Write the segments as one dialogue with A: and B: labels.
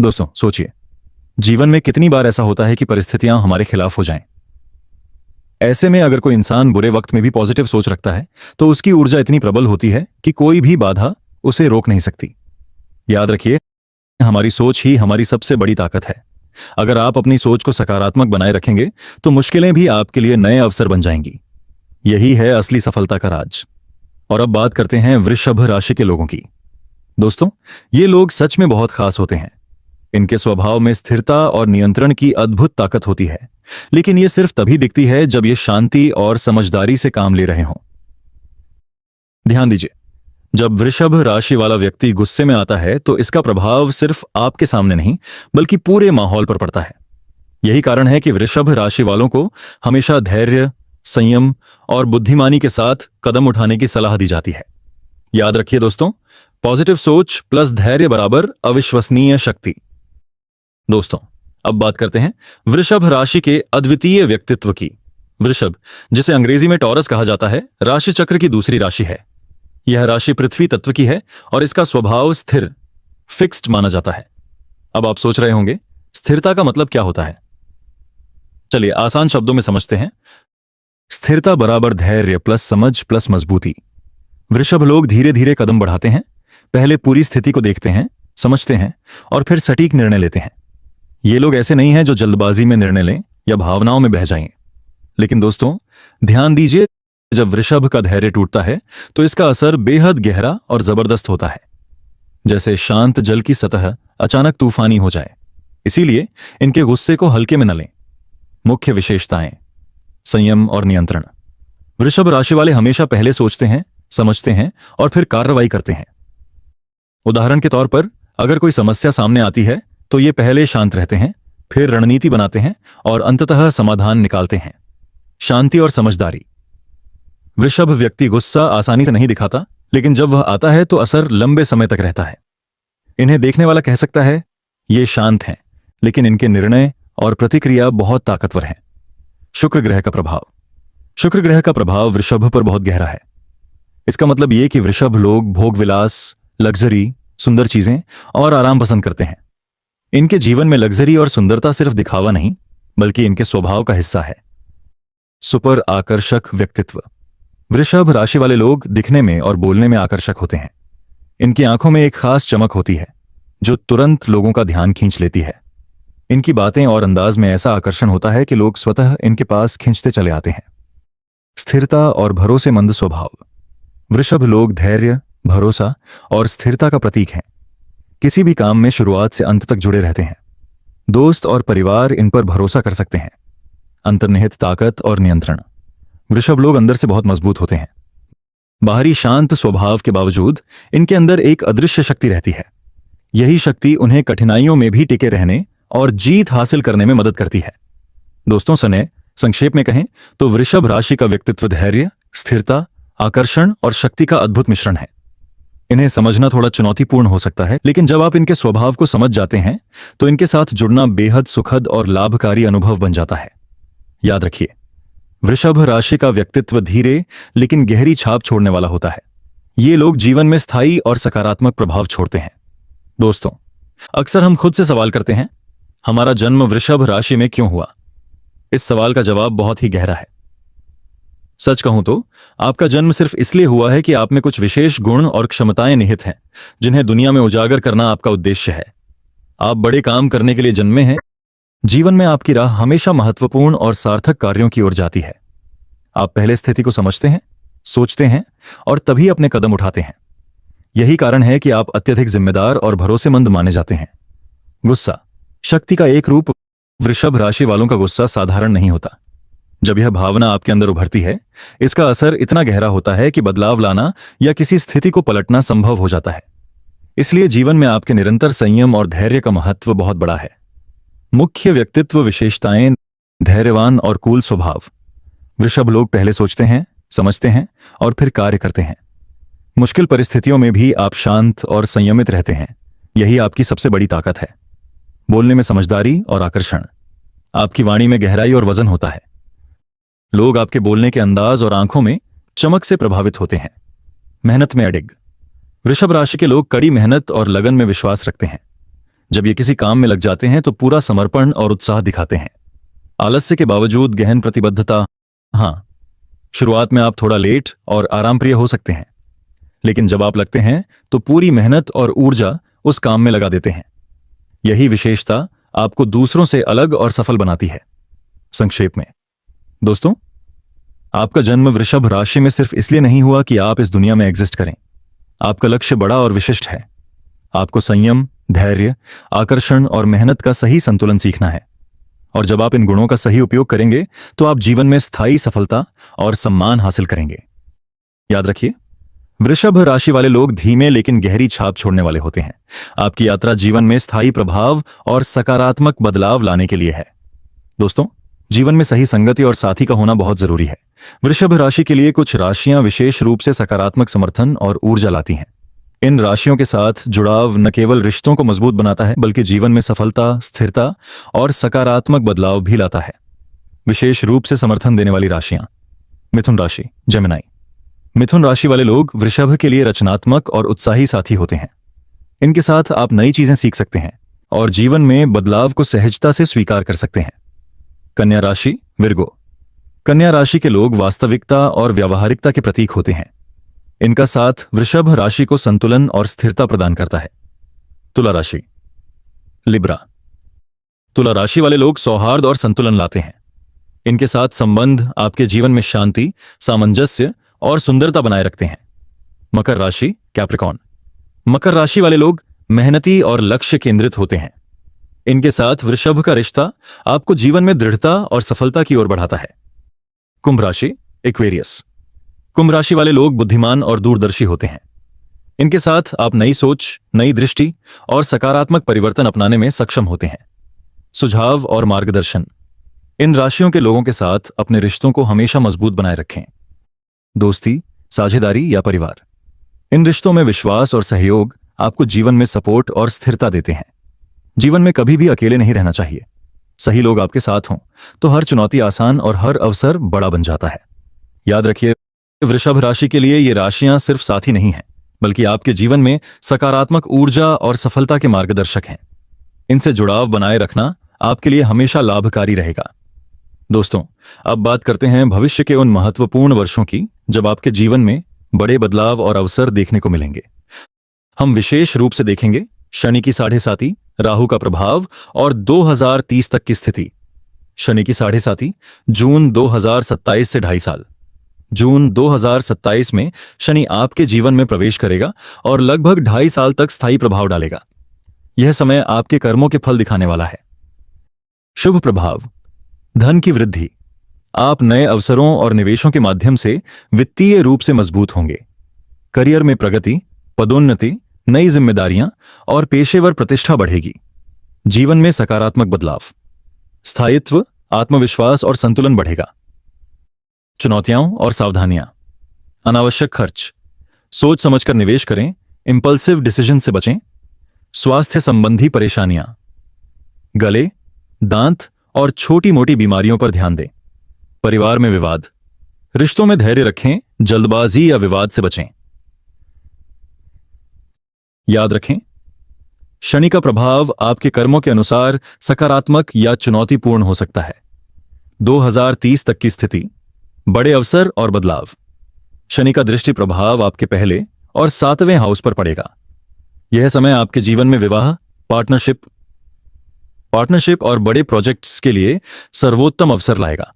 A: दोस्तों सोचिए, जीवन में कितनी बार ऐसा होता है कि परिस्थितियां हमारे खिलाफ हो जाएं। ऐसे में अगर कोई इंसान बुरे वक्त में भी पॉजिटिव सोच रखता है तो उसकी ऊर्जा इतनी प्रबल होती है कि कोई भी बाधा उसे रोक नहीं सकती। याद रखिए, हमारी सोच ही हमारी सबसे बड़ी ताकत है। अगर आप अपनी सोच को सकारात्मक बनाए रखेंगे तो मुश्किलें भी आपके लिए नए अवसर बन जाएंगी। यही है असली सफलता का राज। और अब बात करते हैं वृषभ राशि के लोगों की। दोस्तों, ये लोग सच में बहुत खास होते हैं। इनके स्वभाव में स्थिरता और नियंत्रण की अद्भुत ताकत होती है, लेकिन यह सिर्फ तभी दिखती है जब ये शांति और समझदारी से काम ले रहे हों। ध्यान दीजिए, जब वृषभ राशि वाला व्यक्ति गुस्से में आता है तो इसका प्रभाव सिर्फ आपके सामने नहीं बल्कि पूरे माहौल पर पड़ता है। यही कारण है कि वृषभ राशि वालों को हमेशा धैर्य, संयम और बुद्धिमानी के साथ कदम उठाने की सलाह दी जाती है। याद रखिए दोस्तों, पॉजिटिव सोच प्लस धैर्य बराबर अविश्वसनीय शक्ति। दोस्तों, अब बात करते हैं वृषभ राशि के अद्वितीय व्यक्तित्व की। वृषभ, जिसे अंग्रेजी में टॉरस कहा जाता है, राशि चक्र की दूसरी राशि है। यह राशि पृथ्वी तत्व की है और इसका स्वभाव स्थिर, फिक्स्ड माना जाता है। अब आप सोच रहे होंगे, स्थिरता का मतलब क्या होता है? चलिए आसान शब्दों में समझते हैं। स्थिरता बराबर धैर्य प्लस समझ प्लस मजबूती। वृषभ लोग धीरे धीरे कदम बढ़ाते हैं, पहले पूरी स्थिति को देखते हैं, समझते हैं और फिर सटीक निर्णय लेते हैं। ये लोग ऐसे नहीं हैं जो जल्दबाजी में निर्णय लें या भावनाओं में बह जाएं। लेकिन दोस्तों, ध्यान दीजिए, जब वृषभ का धैर्य टूटता है तो इसका असर बेहद गहरा और जबरदस्त होता है, जैसे शांत जल की सतह अचानक तूफानी हो जाए। इसीलिए इनके गुस्से को हल्के में न लें। मुख्य विशेषताएं: संयम और नियंत्रण। वृषभ राशि वाले हमेशा पहले सोचते हैं, समझते हैं और फिर कार्रवाई करते हैं। उदाहरण के तौर पर, अगर कोई समस्या सामने आती है तो ये पहले शांत रहते हैं, फिर रणनीति बनाते हैं और अंततः समाधान निकालते हैं। शांति और समझदारी। वृषभ व्यक्ति गुस्सा आसानी से नहीं दिखाता, लेकिन जब वह आता है तो असर लंबे समय तक रहता है। इन्हें देखने वाला कह सकता है, ये शांत हैं, लेकिन इनके निर्णय और प्रतिक्रिया बहुत ताकतवर हैं। शुक्र ग्रह का प्रभाव। शुक्र ग्रह का प्रभाव वृषभ पर बहुत गहरा है। इसका मतलब यह कि वृषभ लोग भोग विलास, लग्जरी, सुंदर चीजें और आराम पसंद करते हैं। इनके जीवन में लग्जरी और सुंदरता सिर्फ दिखावा नहीं बल्कि इनके स्वभाव का हिस्सा है। सुपर आकर्षक व्यक्तित्व। वृषभ राशि वाले लोग दिखने में और बोलने में आकर्षक होते हैं। इनकी आंखों में एक खास चमक होती है जो तुरंत लोगों का ध्यान खींच लेती है। इनकी बातें और अंदाज में ऐसा आकर्षण होता है कि लोग स्वतः इनके पास खींचते चले आते हैं। स्थिरता और भरोसेमंद स्वभाव। वृषभ लोग धैर्य, भरोसा और स्थिरता का प्रतीक हैं। किसी भी काम में शुरुआत से अंत तक जुड़े रहते हैं। दोस्त और परिवार इन पर भरोसा कर सकते हैं। अंतर्निहित ताकत और नियंत्रण। वृषभ लोग अंदर से बहुत मजबूत होते हैं। बाहरी शांत स्वभाव के बावजूद इनके अंदर एक अदृश्य शक्ति रहती है। यही शक्ति उन्हें कठिनाइयों में भी टिके रहने और जीत हासिल करने में मदद करती है। दोस्तों, संक्षेप में कहें तो वृषभ राशि का व्यक्तित्व धैर्य, स्थिरता, आकर्षण और शक्ति का अद्भुत मिश्रण है। इन्हें समझना थोड़ा चुनौतीपूर्ण हो सकता है, लेकिन जब आप इनके स्वभाव को समझ जाते हैं तो इनके साथ जुड़ना बेहद सुखद और लाभकारी अनुभव बन जाता है। याद रखिए, वृषभ राशि का व्यक्तित्व धीरे लेकिन गहरी छाप छोड़ने वाला होता है। ये लोग जीवन में स्थायी और सकारात्मक प्रभाव छोड़ते हैं। दोस्तों, अक्सर हम खुद से सवाल करते हैं, हमारा जन्म वृषभ राशि में क्यों हुआ? इस सवाल का जवाब बहुत ही गहरा है। सच कहूं तो आपका जन्म सिर्फ इसलिए हुआ है कि आप में कुछ विशेष गुण और क्षमताएं निहित हैं जिन्हें दुनिया में उजागर करना आपका उद्देश्य है। आप बड़े काम करने के लिए जन्मे हैं। जीवन में आपकी राह हमेशा महत्वपूर्ण और सार्थक कार्यों की ओर जाती है। आप पहले स्थिति को समझते हैं, सोचते हैं और तभी अपने कदम उठाते हैं। यही कारण है कि आप अत्यधिक जिम्मेदार और भरोसेमंद माने जाते हैं। गुस्सा, शक्ति का एक रूप। वृषभ राशि वालों का गुस्सा साधारण नहीं होता। जब यह भावना आपके अंदर उभरती है, इसका असर इतना गहरा होता है कि बदलाव लाना या किसी स्थिति को पलटना संभव हो जाता है। इसलिए जीवन में आपके निरंतर संयम और धैर्य का महत्व बहुत बड़ा है। मुख्य व्यक्तित्व विशेषताएं: धैर्यवान और कूल स्वभाव। वृषभ लोग पहले सोचते हैं, समझते हैं और फिर कार्य करते हैं। मुश्किल परिस्थितियों में भी आप शांत और संयमित रहते हैं। यही आपकी सबसे बड़ी ताकत है। बोलने में समझदारी और आकर्षण। आपकी वाणी में गहराई और वजन होता है। लोग आपके बोलने के अंदाज और आंखों में चमक से प्रभावित होते हैं। मेहनत में अडिग। वृषभ राशि के लोग कड़ी मेहनत और लगन में विश्वास रखते हैं। जब ये किसी काम में लग जाते हैं तो पूरा समर्पण और उत्साह दिखाते हैं। आलस्य के बावजूद गहन प्रतिबद्धता। हाँ, शुरुआत में आप थोड़ा लेट और आरामप्रिय हो सकते हैं, लेकिन जब आप लगते हैं तो पूरी मेहनत और ऊर्जा उस काम में लगा देते हैं। यही विशेषता आपको दूसरों से अलग और सफल बनाती है। संक्षेप में दोस्तों, आपका जन्म वृषभ राशि में सिर्फ इसलिए नहीं हुआ कि आप इस दुनिया में एग्जिस्ट करें। आपका लक्ष्य बड़ा और विशिष्ट है। आपको संयम, धैर्य, आकर्षण और मेहनत का सही संतुलन सीखना है। और जब आप इन गुणों का सही उपयोग करेंगे तो आप जीवन में स्थायी सफलता और सम्मान हासिल करेंगे। याद रखिए, वृषभ राशि वाले लोग धीमे लेकिन गहरी छाप छोड़ने वाले होते हैं। आपकी यात्रा जीवन में स्थायी प्रभाव और सकारात्मक बदलाव लाने के लिए है। दोस्तों, जीवन में सही संगति और साथी का होना बहुत जरूरी है। वृषभ राशि के लिए कुछ राशियां विशेष रूप से सकारात्मक समर्थन और ऊर्जा लाती हैं। इन राशियों के साथ जुड़ाव न केवल रिश्तों को मजबूत बनाता है, बल्कि जीवन में सफलता, स्थिरता और सकारात्मक बदलाव भी लाता है। विशेष रूप से समर्थन देने वाली राशियां। मिथुन राशि, जेमिनी। मिथुन राशि वाले लोग वृषभ के लिए रचनात्मक और उत्साही साथी होते हैं। इनके साथ आप नई चीजें सीख सकते हैं और जीवन में बदलाव को सहजता से स्वीकार कर सकते हैं। कन्या राशि, विर्गो। कन्या राशि के लोग वास्तविकता और व्यावहारिकता के प्रतीक होते हैं। इनका साथ वृषभ राशि को संतुलन और स्थिरता प्रदान करता है। तुला राशि, लिब्रा। तुला राशि वाले लोग सौहार्द और संतुलन लाते हैं। इनके साथ संबंध आपके जीवन में शांति, सामंजस्य और सुंदरता बनाए रखते हैं। मकर राशि, कैप्रिकॉर्न। मकर राशि वाले लोग मेहनती और लक्ष्य केंद्रित होते हैं। इनके साथ वृषभ का रिश्ता आपको जीवन में दृढ़ता और सफलता की ओर बढ़ाता है। कुंभ राशि, एक्वेरियस। कुंभ राशि वाले लोग बुद्धिमान और दूरदर्शी होते हैं। इनके साथ आप नई सोच, नई दृष्टि और सकारात्मक परिवर्तन अपनाने में सक्षम होते हैं। सुझाव और मार्गदर्शन। इन राशियों के लोगों के साथ अपने रिश्तों को हमेशा मजबूत बनाए रखें। दोस्ती, साझेदारी या परिवार। इन रिश्तों में विश्वास और सहयोग आपको जीवन में सपोर्ट और स्थिरता देते हैं। जीवन में कभी भी अकेले नहीं रहना चाहिए। सही लोग आपके साथ हों तो हर चुनौती आसान और हर अवसर बड़ा बन जाता है। याद रखिए, वृषभ राशि के लिए ये राशियां सिर्फ साथी नहीं हैं, बल्कि आपके जीवन में सकारात्मक ऊर्जा और सफलता के मार्गदर्शक हैं। इनसे जुड़ाव बनाए रखना आपके लिए हमेशा लाभकारी रहेगा। दोस्तों, अब बात करते हैं भविष्य के उन महत्वपूर्ण वर्षों की जब आपके जीवन में बड़े बदलाव और अवसर देखने को मिलेंगे। हम विशेष रूप से देखेंगे शनि की 7.5, राहु का प्रभाव और 2030 तक की स्थिति। शनि की 7.5 जून 2027 से 2.5 साल। जून 2027 में शनि आपके जीवन में प्रवेश करेगा और लगभग 2.5 साल तक स्थायी प्रभाव डालेगा। यह समय आपके कर्मों के फल दिखाने वाला है। शुभ प्रभाव, धन की वृद्धि। आप नए अवसरों और निवेशों के माध्यम से वित्तीय रूप से मजबूत होंगे। करियर में प्रगति, पदोन्नति, नई जिम्मेदारियां और पेशेवर प्रतिष्ठा बढ़ेगी। जीवन में सकारात्मक बदलाव, स्थायित्व, आत्मविश्वास और संतुलन बढ़ेगा। चुनौतियां और सावधानियां। अनावश्यक खर्च, सोच समझकर निवेश करें, इंपल्सिव डिसीजन से बचें। स्वास्थ्य संबंधी परेशानियां, गले, दांत और छोटी मोटी बीमारियों पर ध्यान दें। परिवार में विवाद, रिश्तों में धैर्य रखें, जल्दबाजी या विवाद से बचें। याद रखें, शनि का प्रभाव आपके कर्मों के अनुसार सकारात्मक या चुनौतीपूर्ण हो सकता है। 2030 तक की स्थिति, बड़े अवसर और बदलाव। शनि का दृष्टि प्रभाव आपके पहले और 7वें हाउस पर पड़ेगा। यह समय आपके जीवन में विवाह, पार्टनरशिप और बड़े प्रोजेक्ट्स के लिए सर्वोत्तम अवसर लाएगा।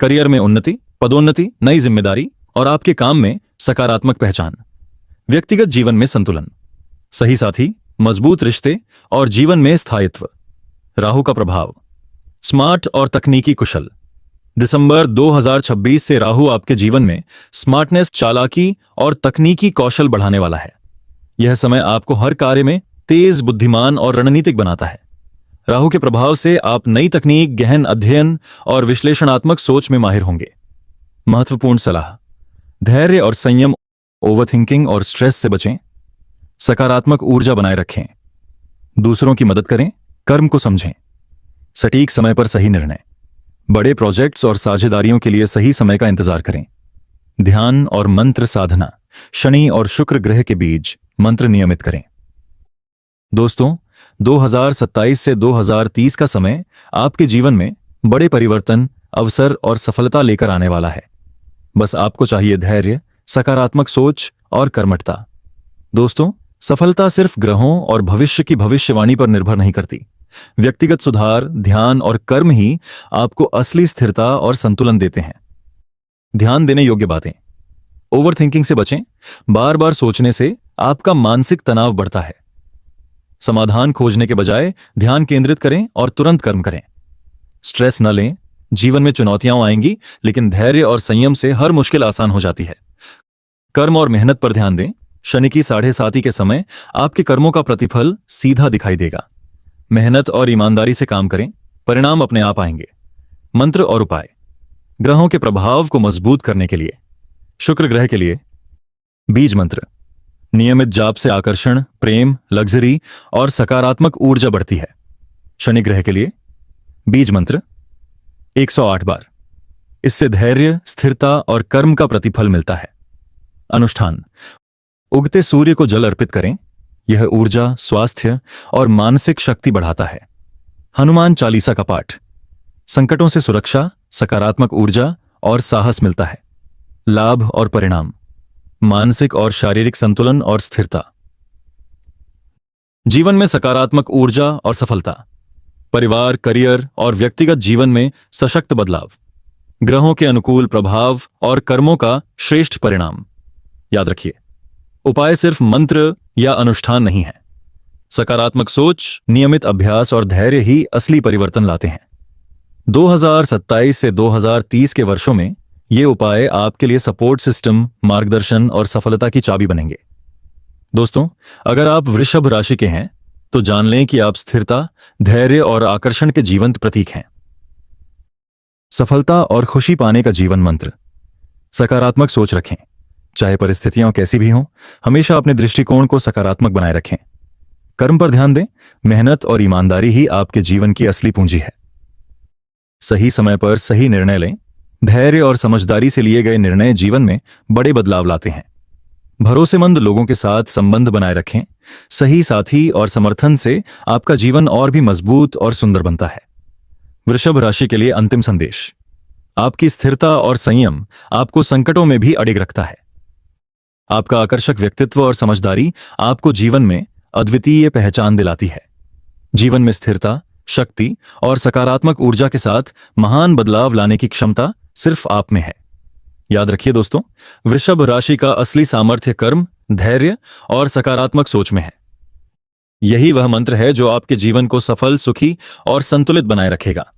A: करियर में उन्नति, पदोन्नति, नई जिम्मेदारी और आपके काम में सकारात्मक पहचान। व्यक्तिगत जीवन में संतुलन, सही साथी, मजबूत रिश्ते और जीवन में स्थायित्व। राहु का प्रभाव, स्मार्ट और तकनीकी कुशल। दिसंबर 2026 से राहु आपके जीवन में स्मार्टनेस, चालाकी और तकनीकी कौशल बढ़ाने वाला है। यह समय आपको हर कार्य में तेज, बुद्धिमान और रणनीतिक बनाता है। राहु के प्रभाव से आप नई तकनीक, गहन अध्ययन और विश्लेषणात्मक सोच में माहिर होंगे। महत्वपूर्ण सलाह, धैर्य और संयम, ओवरथिंकिंग और स्ट्रेस से बचें। सकारात्मक ऊर्जा बनाए रखें। दूसरों की मदद करें, कर्म को समझें। सटीक समय पर सही निर्णय। बड़े प्रोजेक्ट्स और साझेदारियों के लिए सही समय का इंतजार करें। ध्यान और मंत्र साधना, शनि और शुक्र ग्रह के बीच मंत्र नियमित करें। दोस्तों, 2027 से 2030 का समय आपके जीवन में बड़े परिवर्तन, अवसर और सफलता लेकर आने वाला है। बस आपको चाहिए धैर्य, सकारात्मक सोच और कर्मठता। दोस्तों, सफलता सिर्फ ग्रहों और भविष्य की भविष्यवाणी पर निर्भर नहीं करती। व्यक्तिगत सुधार, ध्यान और कर्म ही आपको असली स्थिरता और संतुलन देते हैं। ध्यान देने योग्य बातें। ओवर थिंकिंग से बचें। बार बार सोचने से आपका मानसिक तनाव बढ़ता है। समाधान खोजने के बजाय ध्यान केंद्रित करें और तुरंत कर्म करें। स्ट्रेस न लें। जीवन में चुनौतियां आएंगी, लेकिन धैर्य और संयम से हर मुश्किल आसान हो जाती है। कर्म और मेहनत पर ध्यान दें। शनि की 7:30 के समय आपके कर्मों का प्रतिफल सीधा दिखाई देगा। मेहनत और ईमानदारी से काम करें, परिणाम अपने आप आएंगे। मंत्र और उपाय। ग्रहों के प्रभाव को मजबूत करने के लिए शुक्र ग्रह के लिए बीज मंत्र। नियमित जाप से आकर्षण, प्रेम, लग्जरी और सकारात्मक ऊर्जा बढ़ती है। शनि ग्रह के लिए बीज मंत्र 108 बार। इससे धैर्य, स्थिरता और कर्म का प्रतिफल मिलता है। अनुष्ठान। उगते सूर्य को जल अर्पित करें। यह ऊर्जा, स्वास्थ्य और मानसिक शक्ति बढ़ाता है। हनुमान चालीसा का पाठ। संकटों से सुरक्षा, सकारात्मक ऊर्जा और साहस मिलता है। लाभ और परिणाम। मानसिक और शारीरिक संतुलन और स्थिरता। जीवन में सकारात्मक ऊर्जा और सफलता। परिवार, करियर और व्यक्तिगत जीवन में सशक्त बदलाव। ग्रहों के अनुकूल प्रभाव और कर्मों का श्रेष्ठ परिणाम। याद रखिए, उपाय सिर्फ मंत्र या अनुष्ठान नहीं है। सकारात्मक सोच, नियमित अभ्यास और धैर्य ही असली परिवर्तन लाते हैं। 2027 से 2030 के वर्षों में ये उपाय आपके लिए सपोर्ट सिस्टम, मार्गदर्शन और सफलता की चाबी बनेंगे। दोस्तों, अगर आप वृषभ राशि के हैं तो जान लें कि आप स्थिरता, धैर्य और आकर्षण के जीवंत प्रतीक हैं। सफलता और खुशी पाने का जीवन मंत्र। सकारात्मक सोच रखें। चाहे परिस्थितियां कैसी भी हों, हमेशा अपने दृष्टिकोण को सकारात्मक बनाए रखें। कर्म पर ध्यान दें। मेहनत और ईमानदारी ही आपके जीवन की असली पूंजी है। सही समय पर सही निर्णय लें। धैर्य और समझदारी से लिए गए निर्णय जीवन में बड़े बदलाव लाते हैं। भरोसेमंद लोगों के साथ संबंध बनाए रखें। सही साथी और समर्थन से आपका जीवन और भी मजबूत और सुंदर बनता है। वृषभ राशि के लिए अंतिम संदेश। आपकी स्थिरता और संयम आपको संकटों में भी अडिग रखता है। आपका आकर्षक व्यक्तित्व और समझदारी आपको जीवन में अद्वितीय पहचान दिलाती है। जीवन में स्थिरता, शक्ति और सकारात्मक ऊर्जा के साथ महान बदलाव लाने की क्षमता सिर्फ आप में है। याद रखिए दोस्तों, वृषभ राशि का असली सामर्थ्य कर्म, धैर्य और सकारात्मक सोच में है। यही वह मंत्र है जो आपके जीवन को सफल, सुखी और संतुलित बनाए रखेगा।